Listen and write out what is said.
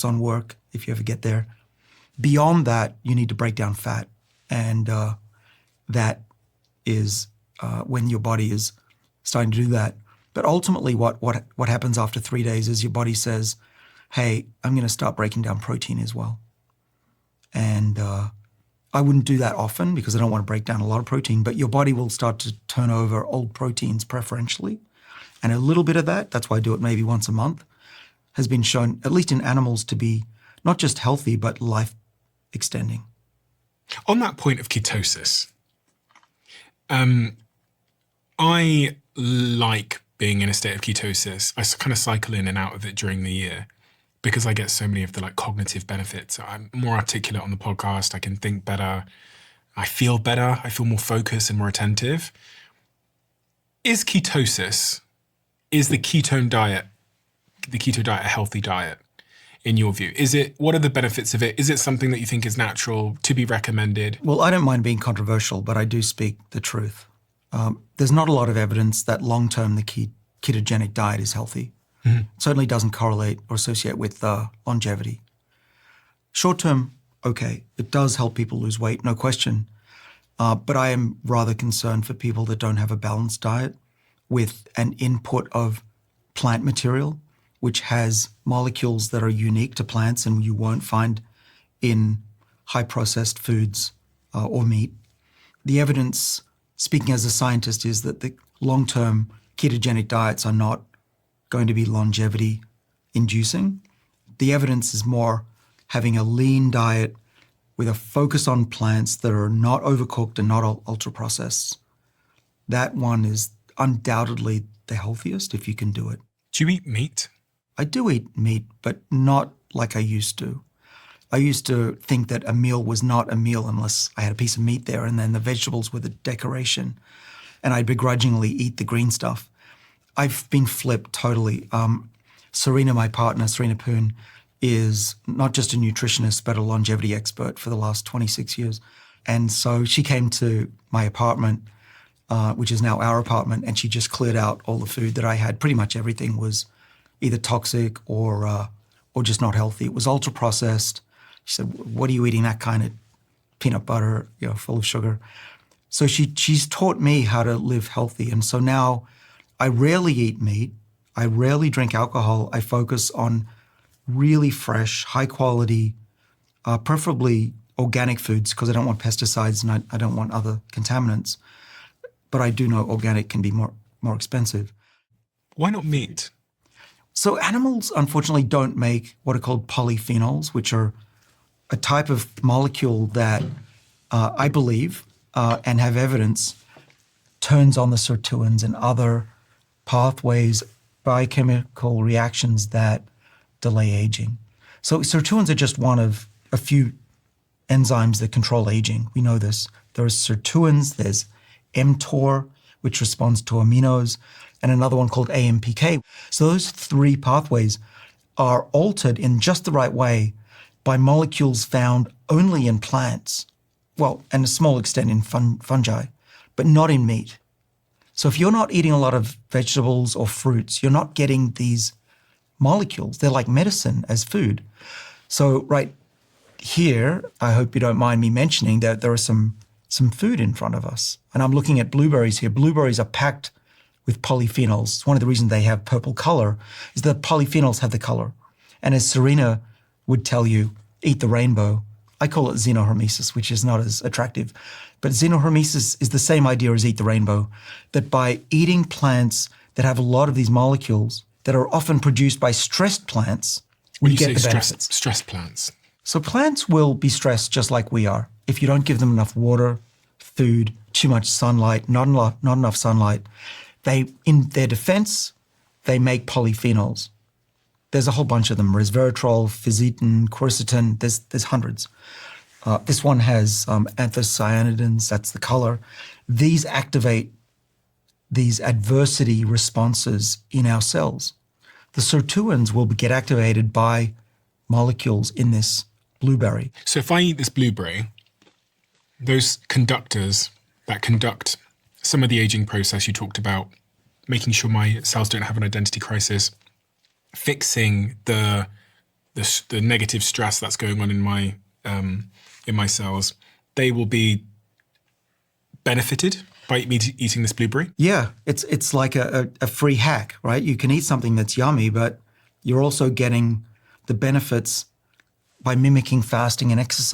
on work if you ever get there. Beyond that, you need to break down fat. And that is when your body is starting to do that. But ultimately, what happens after 3 days is your body says, hey, I'm going to start breaking down protein as well. And I wouldn't do that often because I don't want to break down a lot of protein, but your body will start to turn over old proteins preferentially. And a little bit of that, that's why I do it maybe once a month, has been shown, at least in animals, to be not just healthy, but life extending. On that point of ketosis, I like being in a state of ketosis. I kind of cycle in and out of it during the year because I get so many of the cognitive benefits. I'm more articulate on the podcast. I can think better. I feel better. I feel more focused and more attentive. Is the keto diet a healthy diet in your view? What are the benefits of it? Is it something that you think is natural to be recommended? Well, I don't mind being controversial, but I do speak the truth. There's not a lot of evidence that long-term the ketogenic diet is healthy. Mm-hmm. It certainly doesn't correlate or associate with longevity. Short-term, okay, it does help people lose weight, no question. But I am rather concerned for people that don't have a balanced diet with an input of plant material, which has molecules that are unique to plants and you won't find in high-processed foods or meat. The evidence, speaking as a scientist, is that the long-term ketogenic diets are not going to be longevity-inducing. The evidence is more having a lean diet with a focus on plants that are not overcooked and not ultra-processed. That one is undoubtedly the healthiest if you can do it. Do you eat meat? I do eat meat, but not like I used to. I used to think that a meal was not a meal unless I had a piece of meat there and then the vegetables were the decoration. And I'd begrudgingly eat the green stuff. I've been flipped totally. Serena, my partner, Serena Poon, is not just a nutritionist, but a longevity expert for the last 26 years. And so she came to my apartment, which is now our apartment, and she just cleared out all the food that I had. Pretty much everything was either toxic or just not healthy. It was ultra processed. She said, "What are you eating? That kind of peanut butter, full of sugar." So she's taught me how to live healthy, and so now I rarely eat meat. I rarely drink alcohol. I focus on really fresh, high quality, preferably organic foods because I don't want pesticides and I don't want other contaminants. But I do know organic can be more expensive. Why not meat? So animals, unfortunately, don't make what are called polyphenols, which are a type of molecule that I believe and have evidence turns on the sirtuins and other pathways, biochemical reactions that delay aging. So sirtuins are just one of a few enzymes that control aging. We know this. There's sirtuins, there's mTOR, which responds to aminos, and another one called AMPK. So those three pathways are altered in just the right way by molecules found only in plants, well, and a small extent in fungi, but not in meat. So if you're not eating a lot of vegetables or fruits, you're not getting these molecules. They're like medicine as food. So right here, I hope you don't mind me mentioning that there are some food in front of us. And I'm looking at blueberries here. Blueberries are packed with polyphenols. It's one of the reasons they have purple color is that polyphenols have the color. And as Serena would tell you, eat the rainbow. I call it xenohermesis, which is not as attractive. But xenohermesis is the same idea as eat the rainbow, that by eating plants that have a lot of these molecules that are often produced by stressed plants, we get the benefits. Stressed plants. So plants will be stressed just like we are. If you don't give them enough water, food, too much sunlight, not enough sunlight, in their defense, they make polyphenols. There's a whole bunch of them: resveratrol, fisetin, quercetin. There's hundreds. This one has anthocyanidins. That's the color. These activate these adversity responses in our cells. The sirtuins will get activated by molecules in this blueberry. So if I eat this blueberry, those conductors that conduct some of the aging process you talked about, making sure my cells don't have an identity crisis, fixing the the negative stress that's going on in my cells, they will be benefited by me eating this blueberry? Yeah, it's like a free hack, right? You can eat something that's yummy, but you're also getting the benefits by mimicking fasting and exercise.